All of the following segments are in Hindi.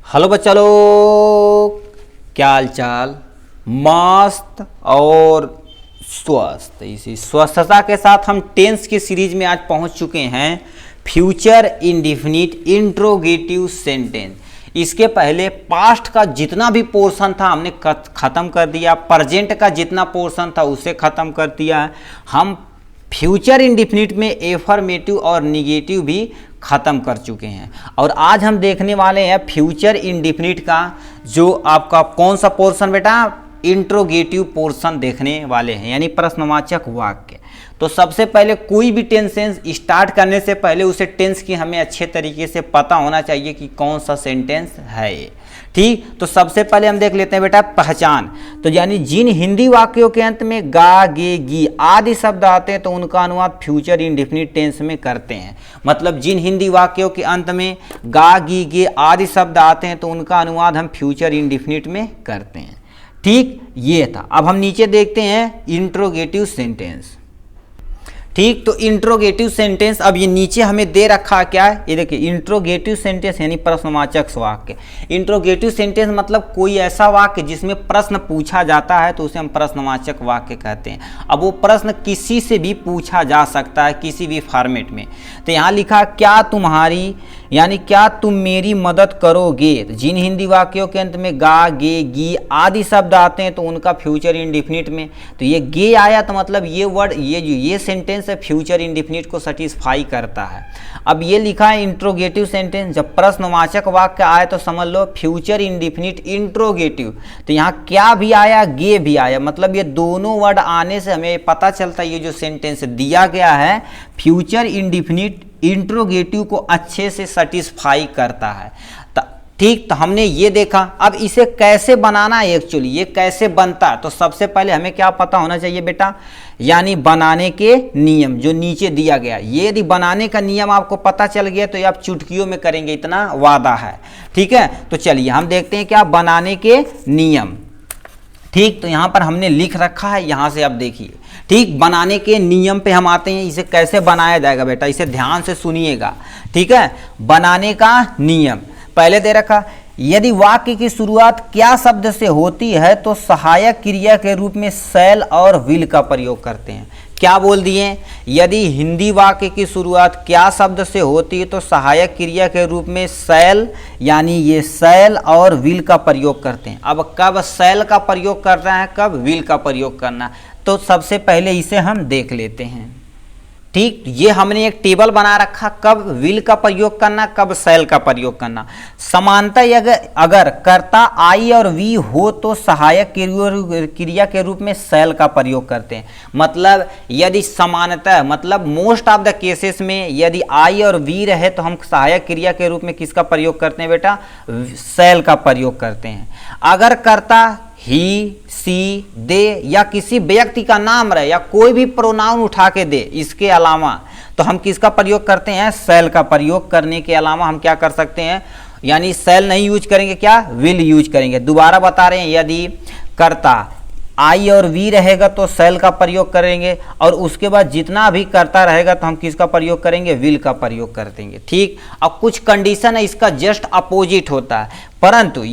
हेलो बच्चा लोग, क्या हाल चाल। मस्त और स्वस्थ, इसी स्वस्थता के साथ हम टेंस की सीरीज में आज पहुंच चुके हैं। Future indefinite interrogative sentence. इसके पहले पास्ट का जितना भी पोर्शन था हमने ख़त्म कर दिया, प्रेजेंट का जितना पोर्शन था उसे ख़त्म कर दिया। हम फ्यूचर इंडिफिनिट में एफर्मेटिव और निगेटिव भी ख़त्म कर चुके हैं। और आज हम देखने वाले हैं फ्यूचर इंडिफिनिट का जो आपका कौन सा पोर्शन बेटा, इंट्रोगेटिव पोर्शन देखने वाले हैं, यानी प्रश्नवाचक वाक्य। तो सबसे पहले कोई भी टेंसेंस स्टार्ट करने से पहले उसे टेंस की हमें अच्छे तरीके से पता होना चाहिए कि कौन सा सेंटेंस है ये। ठीक, तो सबसे पहले हम देख लेते हैं बेटा पहचान। तो यानी जिन हिंदी वाक्यों के अंत में गा, गे, गी आदि शब्द आते हैं तो उनका अनुवाद फ्यूचर इंडिफिनिट टेंस में करते हैं। मतलब जिन हिंदी वाक्यों के अंत में गा, गी, गे आदि शब्द आते हैं तो उनका अनुवाद हम फ्यूचर इंडिफिनिट में करते हैं। ठीक, ये था। अब हम नीचे देखते हैं इंट्रोगेटिव सेंटेंस। ठीक, तो इंट्रोगेटिव सेंटेंस अब ये नीचे हमें दे रखा क्या है, ये देखिए इंट्रोगेटिव सेंटेंस यानी प्रश्नवाचक वाक्य। इंट्रोगेटिव सेंटेंस मतलब कोई ऐसा वाक्य जिसमें प्रश्न पूछा जाता है तो उसे हम प्रश्नवाचक वाक्य कहते हैं। अब वो प्रश्न किसी से भी पूछा जा सकता है किसी भी फॉर्मेट में। तो यहाँ लिखा क्या तुम्हारी, यानी क्या तुम मेरी मदद करोगे। तो जिन हिंदी वाक्यों के अंत में गा, गे, गी आदि शब्द आते हैं तो उनका फ्यूचर इंडिफिनिट में, तो ये गे आया तो मतलब ये वर्ड, ये सेंटेंस है फ्यूचर इंडिफिनिट को सेटिस्फाई करता है। अब ये लिखा है इंट्रोगेटिव सेंटेंस, जब प्रश्नवाचक वाक्य आए तो समझ लो फ्यूचर इंडिफिनिट इंट्रोगेटिव। तो यहाँ क्या भी आया, गे भी आया, मतलब ये दोनों वर्ड आने से हमें पता चलता है ये जो सेंटेंस दिया गया है फ्यूचर इंडिफिनिट इंट्रोगेटिव को अच्छे से सेटिस्फाई करता है। ठीक, तो हमने ये देखा। अब इसे कैसे बनाना है, एक्चुअली ये कैसे बनता है, तो सबसे पहले हमें क्या पता होना चाहिए बेटा, यानी बनाने के नियम जो नीचे दिया गया। ये यदि बनाने का नियम आपको पता चल गया तो ये आप चुटकियों में करेंगे, इतना वादा है। ठीक है, तो चलिए हम देखते हैं क्या बनाने के नियम। ठीक, तो यहाँ पर हमने लिख रखा है, यहाँ से आप देखिए। ठीक, बनाने के नियम पे हम आते हैं। इसे कैसे बनाया जाएगा बेटा, इसे ध्यान से सुनिएगा। ठीक है, बनाने का नियम पहले दे रखा, यदि वाक्य की शुरुआत क्या शब्द से होती है तो सहायक क्रिया के रूप में शैल और विल का प्रयोग करते हैं। क्या बोल दिए, यदि हिंदी वाक्य की शुरुआत क्या शब्द से होती है तो सहायक क्रिया के रूप में शैल, यानी ये शैल और विल का प्रयोग करते हैं। अब कब शैल का प्रयोग करना है, कब विल का प्रयोग करना है, तो सबसे पहले इसे हम देख लेते हैं। ठीक, ये हमने एक टेबल बना रखा, कब विल का प्रयोग करना, कब शैल का प्रयोग करना। समानतः अगर कर्ता आई और वी हो तो सहायक क्रिया के रूप में शैल का प्रयोग करते हैं। मतलब यदि समानतः मतलब मोस्ट ऑफ द केसेस में यदि आई और वी रहे तो हम सहायक क्रिया के रूप में किसका प्रयोग करते हैं बेटा, शैल का प्रयोग करते हैं। अगर कर्ता ही, सी, दे या किसी व्यक्ति का नाम रहे या कोई भी प्रोनाउन उठा के दे इसके अलावा तो हम किसका प्रयोग करते हैं, शैल का प्रयोग करने के अलावा हम क्या कर सकते हैं, यानी शैल नहीं यूज करेंगे, क्या विल यूज करेंगे। दोबारा बता रहे हैं, यदि कर्ता आई और वी रहेगा तो शैल का प्रयोग करेंगे और उसके बाद जितना भी कर्ता रहेगा तो हम किसका प्रयोग करेंगे, विल का प्रयोग कर देंगे। ठीक, अब कुछ कंडीशन है इसका जस्ट अपोजिट होता है, परंतु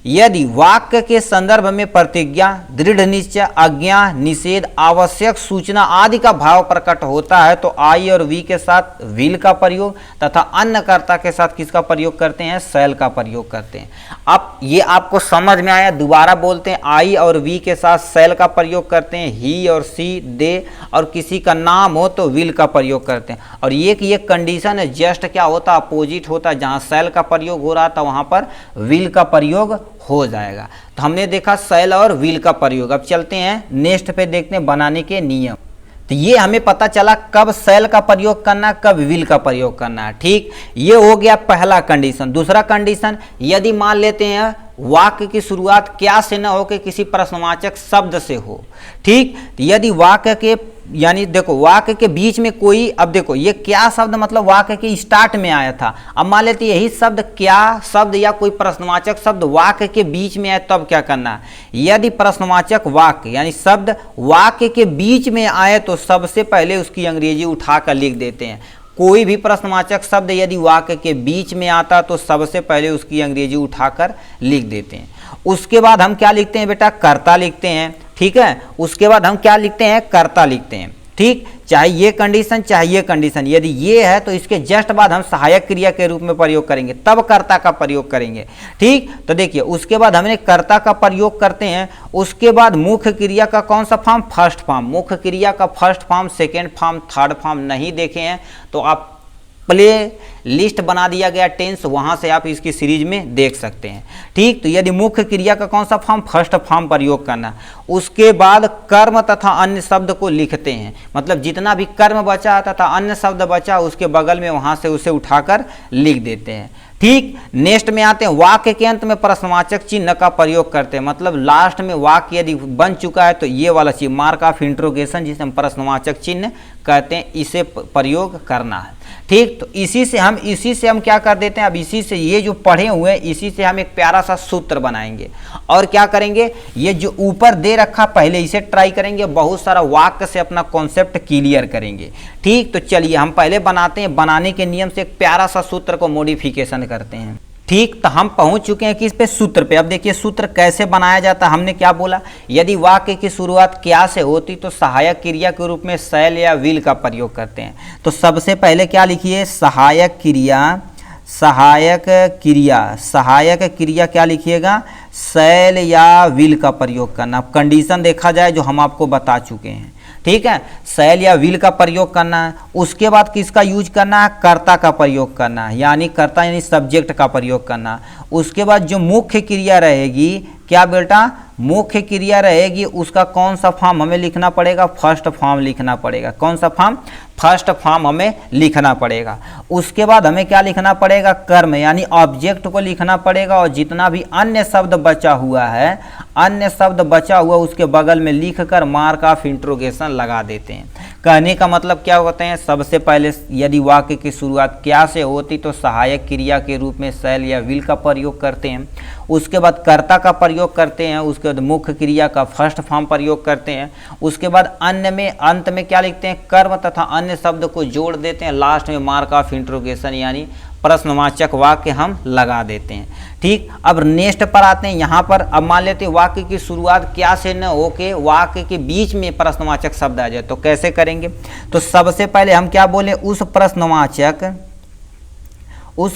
यदि वाक्य के संदर्भ में प्रतिज्ञा, दृढ़ निश्चय, आज्ञा, निषेध, आवश्यक सूचना आदि का भाव प्रकट होता है तो आई और वी के साथ विल का प्रयोग तथा अन्य कर्ता के साथ किसका प्रयोग करते हैं, शैल का प्रयोग करते हैं। अब ये आपको समझ में आया, दोबारा बोलते हैं, आई और वी के साथ शैल का प्रयोग करते हैं, ही और सी, दे और किसी का नाम हो तो विल का प्रयोग करते हैं। और ये कंडीशन है जस्ट क्या होता है, अपोजिट होता है, जहाँ शैल का प्रयोग हो रहा था वहाँ पर विल का प्रयोग हो जाएगा। तो हमने देखा शैल और विल का प्रयोग। अब चलते हैं नेक्स्ट पे, देखते हैं बनाने के नियम। तो ये हमें पता चला कब शैल का प्रयोग करना, कब विल का प्रयोग करना है। ठीक, ये हो गया पहला कंडीशन। दूसरा कंडीशन, यदि मान लेते हैं वाक्य की शुरुआत क्या से न हो के किसी प्रश्नवाचक शब्द से हो। ठीक, यदि वाक्य के यानी देखो वाक्य के बीच में कोई, अब देखो ये क्या शब्द मतलब वाक्य के स्टार्ट में आया था। अब मान लेते यही शब्द क्या शब्द या कोई प्रश्नवाचक शब्द वाक्य के बीच में आए तब क्या करना है, यदि प्रश्नवाचक वाक्य यानी शब्द वाक्य के बीच में आए तो सबसे पहले उसकी अंग्रेजी उठा कर लिख देते हैं। कोई भी प्रश्नवाचक शब्द यदि वाक्य के बीच में आता तो सबसे पहले उसकी अंग्रेजी उठाकर लिख देते हैं। उसके बाद हम क्या लिखते हैं बेटा, कर्ता लिखते हैं। ठीक है, उसके बाद हम क्या लिखते हैं, कर्ता लिखते हैं। ठीक, चाहे ये कंडीशन चाहे ये कंडीशन, यदि ये है तो इसके जस्ट बाद हम सहायक क्रिया के रूप में प्रयोग करेंगे, तब कर्ता का प्रयोग करेंगे। ठीक, तो देखिए उसके बाद हमने कर्ता का प्रयोग करते हैं। उसके बाद मुख्य क्रिया का कौन सा फॉर्म, फर्स्ट फॉर्म। मुख्य क्रिया का first form, second form, third form नहीं देखे हैं तो आप प्ले लिस्ट बना दिया गया टेंस, वहां से आप इसकी सीरीज में देख सकते हैं। ठीक, तो यदि मुख्य क्रिया का कौन सा फॉर्म, फर्स्ट फॉर्म प्रयोग करना। उसके बाद कर्म तथा अन्य शब्द को लिखते हैं, मतलब जितना भी कर्म बचा तथा अन्य शब्द बचा उसके बगल में वहां से उसे उठाकर लिख देते हैं। ठीक, नेक्स्ट में आते हैं, वाक्य के अंत में प्रश्नवाचक चिन्ह का प्रयोग करते हैं, मतलब लास्ट में वाक्य यदि बन चुका है तो ये वाला चीज मार्क ऑफ इंट्रोगेशन जिसे हम प्रश्नवाचक चिन्ह कहते हैं, इसे प्रयोग करना है। ठीक, तो इसी से हम क्या कर देते हैं, अब इसी से ये जो पढ़े हुए हैं इसी से हम एक प्यारा सा सूत्र बनाएंगे और क्या करेंगे, ये जो ऊपर दे रखा पहले इसे ट्राई करेंगे, बहुत सारा वाक्य से अपना कॉन्सेप्ट क्लियर करेंगे। ठीक, तो चलिए हम पहले बनाते हैं, बनाने के नियम से एक प्यारा सा सूत्र को मॉडिफिकेशन करते हैं। ठीक, तो हम पहुंच चुके हैं किस पे, सूत्र पे। अब देखिए सूत्र कैसे बनाया जाता है। हमने क्या बोला, यदि वाक्य की शुरुआत क्या से होती तो सहायक क्रिया के रूप में शैल या विल का प्रयोग करते हैं। तो सबसे पहले क्या लिखिए, सहायक क्रिया, सहायक क्रिया क्या लिखिएगा, शैल या विल का प्रयोग करना। अब कंडीशन देखा जाए जो हम आपको बता चुके हैं। ठीक है, शैल या विल का प्रयोग करना है। उसके बाद किसका यूज करना है, कर्ता का प्रयोग करना है, यानी कर्ता यानी सब्जेक्ट का प्रयोग करना। उसके बाद जो मुख्य क्रिया रहेगी, क्या बेटा, मुख्य क्रिया रहेगी, उसका कौन सा फॉर्म हमें लिखना पड़ेगा, फर्स्ट फॉर्म लिखना पड़ेगा। कौन सा फॉर्म, फर्स्ट फॉर्म हमें लिखना पड़ेगा। उसके बाद हमें क्या लिखना पड़ेगा, कर्म यानी ऑब्जेक्ट को लिखना पड़ेगा, और जितना भी अन्य शब्द बचा हुआ है, अन्य शब्द बचा हुआ उसके बगल में लिखकर मार्क ऑफ इंट्रोगेशन लगा देते हैं। कहने का मतलब क्या होते हैं, सबसे पहले यदि वाक्य की शुरुआत क्या से होती तो सहायक क्रिया के रूप में शैल या विल का प्रयोग करते हैं। उसके बाद कर्ता का प्रयोग करते हैं। उसके बाद मुख्य क्रिया का फर्स्ट फॉर्म प्रयोग करते हैं। उसके बाद अन्य में, अंत में क्या लिखते हैं, कर्म तथा अन्य शब्द को जोड़ देते हैं। लास्ट में मार्क ऑफ इंट्रोगेशन यानी प्रश्नवाचक वाक्य हम लगा देते हैं। ठीक, अब नेक्स्ट पर आते हैं। यहाँ पर अब मान लेते हैं वाक्य की शुरुआत क्या से न होके वाक्य के बीच में प्रश्नवाचक शब्द आ जाए, तो कैसे करेंगे। तो सबसे पहले हम क्या बोले, उस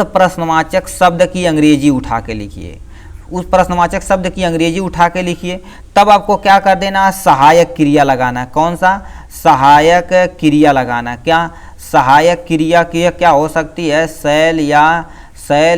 प्रश्नवाचक शब्द की अंग्रेजी उठा के लिखिए। उस प्रश्नवाचक शब्द की अंग्रेजी उठा के लिखिए। तब आपको क्या कर देना है, सहायक क्रिया लगाना है। कौन सा, सहायक क्रिया लगाना। क्या, सहायक क्रिया की क्या हो सकती है, शैल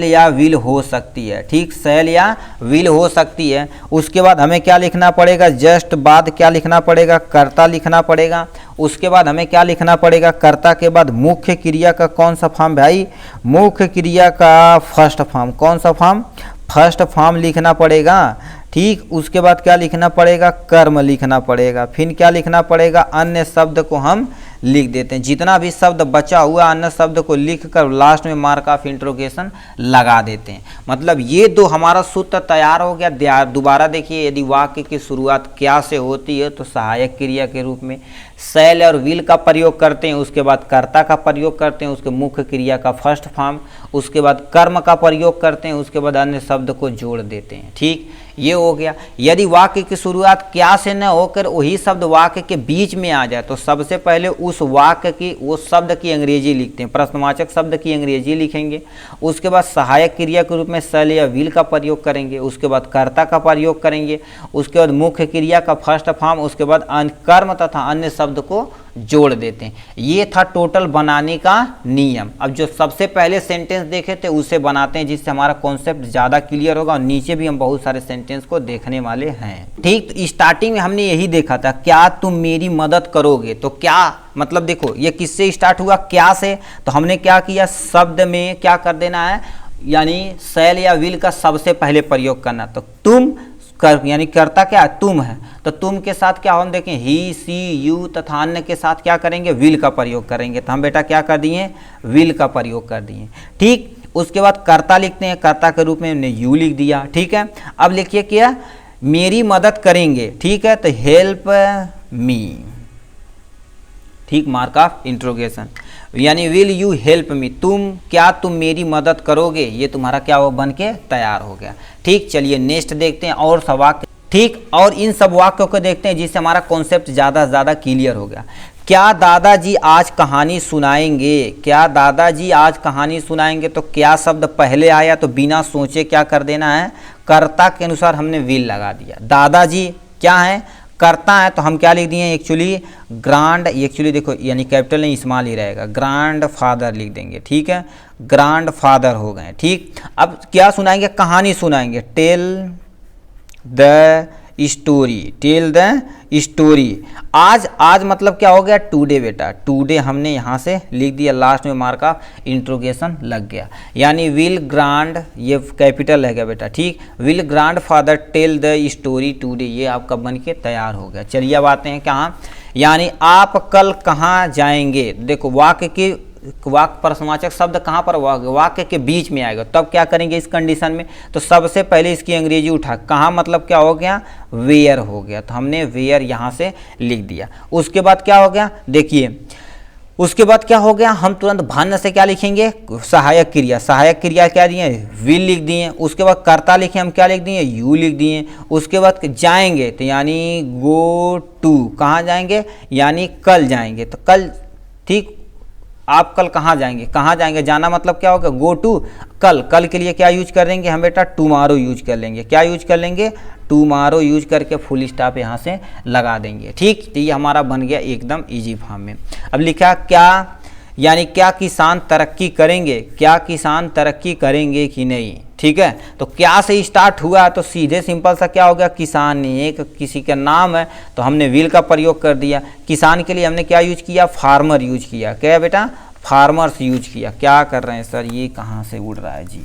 या विल हो सकती है। ठीक, शैल या विल हो सकती है। उसके बाद हमें क्या लिखना पड़ेगा, जस्ट बाद क्या लिखना पड़ेगा, कर्ता लिखना पड़ेगा। उसके बाद हमें क्या लिखना पड़ेगा, कर्ता के बाद मुख्य क्रिया का कौन सा फॉर्म भाई, मुख्य क्रिया का फर्स्ट फॉर्म। कौन सा फॉर्म, फर्स्ट फॉर्म लिखना पड़ेगा। ठीक, उसके बाद क्या लिखना पड़ेगा, कर्म लिखना पड़ेगा। फिर क्या लिखना पड़ेगा, अन्य शब्द को हम लिख देते हैं। जितना भी शब्द बचा हुआ अन्य शब्द को लिखकर लास्ट में मार्क ऑफ इंट्रोगेशन लगा देते हैं। मतलब ये दो हमारा सूत्र तैयार हो गया। दोबारा देखिए, यदि वाक्य की शुरुआत क्या से होती है तो सहायक क्रिया के रूप में शैल और विल का प्रयोग करते हैं। उसके बाद कर्ता का प्रयोग करते हैं। उसके मुख्य क्रिया का फर्स्ट फॉर्म। उसके बाद कर्म का प्रयोग करते हैं। उसके बाद अन्य शब्द को जोड़ देते हैं। ठीक, ये हो गया। यदि वाक्य की शुरुआत क्या से न होकर वही शब्द वाक्य के बीच में आ जाए तो सबसे पहले उस वाक्य की, उस शब्द की अंग्रेजी लिखते हैं। प्रश्नवाचक शब्द की अंग्रेजी लिखेंगे। उसके बाद सहायक क्रिया के रूप में शैल या विल का प्रयोग करेंगे। उसके बाद कर्ता का प्रयोग करेंगे। उसके बाद मुख्य क्रिया का फर्स्ट फॉर्म। उसके बाद कर्म तथा अन्य शब्द को जोड़ देते हैं। ये था टोटल बनाने का नियम। अब जो सबसे पहले सेंटेंस देखे थे उसे बनाते हैं, जिससे हमारा कॉन्सेप्ट ज़्यादा क्लियर होगा। और नीचे भी हम बहुत सारे सेंटेंस को देखने वाले हैं। ठीक, तो स्टार्टिंग में हमने यही देखा था, क्या तुम मेरी मदद करोगे। तो क्या मतलब देखो, ये किससे स्टार्ट हुआ, क्या से। तो हमने क्या किया, शब्द में क्या कर देना है, यानी शैल या विल का सबसे पहले प्रयोग करना। तो तुम यानी कर्ता क्या, तुम है, तो तुम के साथ क्या हम देखें, ही, सी, यू तथा अन्य के साथ क्या करेंगे, विल का प्रयोग करेंगे। तो हम बेटा क्या कर दिए, विल का प्रयोग कर दिए। ठीक, उसके बाद कर्ता लिखते हैं। कर्ता के रूप में हमने यू लिख दिया। ठीक है, अब लिखिए क्या, मेरी मदद करेंगे। ठीक है, तो हेल्प मी। ठीक, मार्क ऑफ इंट्रोगेशन। यानी विल यू हेल्प मी, तुम मेरी मदद करोगे, ये तुम्हारा क्या वो बन के तैयार हो गया। ठीक, चलिए नेक्स्ट देखते हैं और सब वाक्य। ठीक, और इन सब वाक्यों को देखते हैं जिससे हमारा कॉन्सेप्ट ज़्यादा से ज़्यादा क्लियर हो गया। क्या दादाजी आज कहानी सुनाएंगे, क्या दादाजी आज कहानी सुनाएंगे, तो क्या शब्द पहले आया तो बिना सोचे क्या कर देना है, कर्ता के अनुसार हमने विल लगा दिया। दादाजी क्या है, करता है, तो हम क्या लिख दिए एक्चुअली ग्रांड, एक्चुअली देखो यानी कैपिटल नहीं स्मॉल ही रहेगा, ग्रांड फादर लिख देंगे। ठीक है, ग्रांड फादर हो गए। ठीक, अब क्या सुनाएंगे, कहानी सुनाएंगे, tell the story, tell the story. आज मतलब क्या हो गया, टुडे बेटा, टुडे हमने यहाँ से लिख दिया, लास्ट में मार्क ऑफ इंट्रोगेशन लग गया। यानी विल ग्रांड, ये कैपिटल है क्या बेटा, ठीक, will grandfather tell the story today, ये आपका बन के तैयार हो गया। चलिए अब आते हैं कहाँ, यानी आप कल कहाँ जाएंगे। देखो वाक्य प्रश्नवाचक शब्द कहाँ पर, वाक्य के बीच में आएगा, तब क्या करेंगे इस कंडीशन में, तो सबसे पहले इसकी अंग्रेजी उठा, कहाँ मतलब क्या हो गया, वेयर हो गया, तो हमने वेयर यहाँ से लिख दिया। उसके बाद क्या हो गया, देखिए उसके बाद क्या हो गया, हम तुरंत भान्य से क्या लिखेंगे, सहायक क्रिया, सहायक क्रिया क्या दिए, विल लिख दिए। उसके बाद कर्ता लिखे, हम क्या लिख दिए, यू लिख दिए। उसके बाद जाएंगे तो यानी गो टू, कहाँ जाएंगे, यानी कल जाएंगे, तो कल, ठीक, आप कल कहाँ जाएंगे, कहाँ जाएंगे, जाना मतलब क्या होगा, गो टू, कल, कल के लिए क्या यूज कर देंगे हम बेटा, टुमारो यूज कर लेंगे, क्या यूज कर लेंगे, टुमारो यूज करके फुल स्टॉप यहाँ से लगा देंगे। ठीक, तो ये हमारा बन गया एकदम इजी फॉर्म में। अब लिखा क्या, यानी क्या किसान तरक्की करेंगे, क्या किसान तरक्की करेंगे कि नहीं। ठीक है, तो क्या से स्टार्ट हुआ, तो सीधे सिंपल सा क्या हो गया, किसान, एक किसी का नाम है तो हमने विल का प्रयोग कर दिया। किसान के लिए हमने क्या यूज किया, फार्मर यूज किया, क्या बेटा, फार्मर्स यूज किया। क्या कर रहे हैं सर, ये कहाँ से उड़ रहा है जी।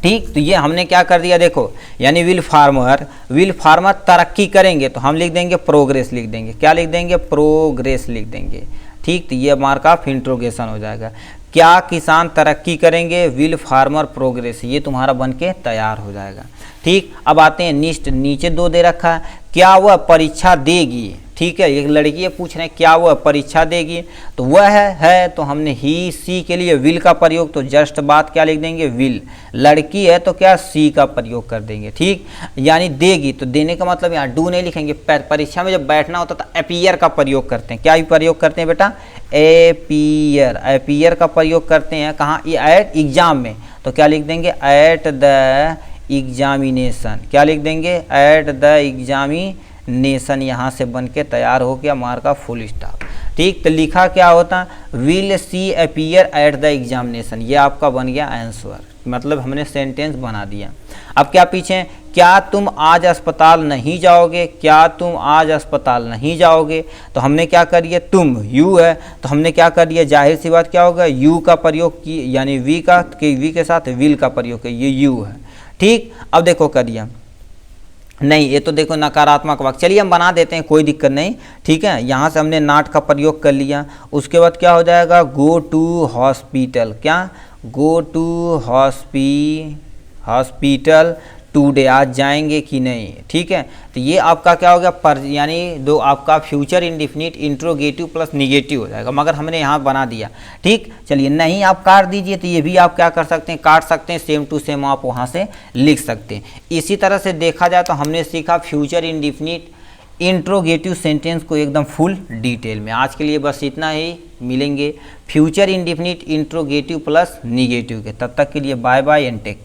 ठीक, तो ये हमने क्या कर दिया, देखो यानी विल फार्मर तरक्की करेंगे, तो हम लिख देंगे प्रोग्रेस लिख देंगे, क्या लिख देंगे, प्रोग्रेस लिख देंगे। ठीक, तो ये मार्क ऑफ इंट्रोगेशन हो जाएगा। क्या किसान तरक्की करेंगे, विल फार्मर प्रोग्रेस, ये तुम्हारा बन के तैयार हो जाएगा। ठीक, अब आते हैं नेक्स्ट, नीचे दो दे रखा है, क्या वह परीक्षा देगी। ठीक है, एक लड़की है, पूछ रहे हैं क्या वह परीक्षा देगी, तो वह है तो हमने ही सी के लिए विल का प्रयोग, तो जस्ट बात क्या लिख देंगे, विल। लड़की है तो क्या, सी का प्रयोग कर देंगे। ठीक, यानी देगी, तो देने का मतलब यहाँ डू नहीं लिखेंगे, परीक्षा में जब बैठना होता तो अपीयर का प्रयोग करते हैं, क्या प्रयोग करते हैं बेटा, अपीयर का प्रयोग करते हैं, कहाँ, एट एग्जाम में, तो क्या लिख देंगे, एट द एग्जामिनेशन, क्या लिख देंगे, एट द एग्जामिनेशन, यहाँ से बन के तैयार हो गया मार्क का फुल स्टॉप। ठीक, तो लिखा क्या होता, will see appear at the examination, ये आपका बन गया आंसर, मतलब हमने सेंटेंस बना दिया। अब क्या पीछे, क्या तुम आज अस्पताल नहीं जाओगे, क्या तुम आज अस्पताल नहीं जाओगे, तो हमने क्या कर दिया, तुम, यू है तो हमने क्या कर दिया, जाहिर सी बात क्या होगा, यू का प्रयोग की, यानी वी के साथ विल का प्रयोग किया, ये यू है। ठीक, अब देखो कर दिया, नहीं ये तो देखो नकारात्मक वाक्य, चलिए हम बना देते हैं, कोई दिक्कत नहीं। ठीक है, यहाँ से हमने नॉट का प्रयोग कर लिया। उसके बाद क्या हो जाएगा, गो टू हॉस्पिटल, क्या, गो टू हॉस्पिटल टुडे, आज जाएंगे कि नहीं। ठीक है, तो ये आपका क्या हो गया, पर यानी दो आपका future indefinite interrogative plus negative हो जाएगा, मगर हमने यहाँ बना दिया। ठीक, चलिए नहीं आप काट दीजिए, तो ये भी आप क्या कर सकते हैं, काट सकते हैं, सेम टू सेम आप वहाँ से लिख सकते हैं। इसी तरह से देखा जाए तो हमने सीखा फ्यूचर इंडिफिनिट इंट्रोगेटिव सेंटेंस को एकदम फुल डिटेल में। आज के लिए बस इतना ही, मिलेंगे future indefinite interrogative plus negative के, तब तक के लिए bye bye and take care.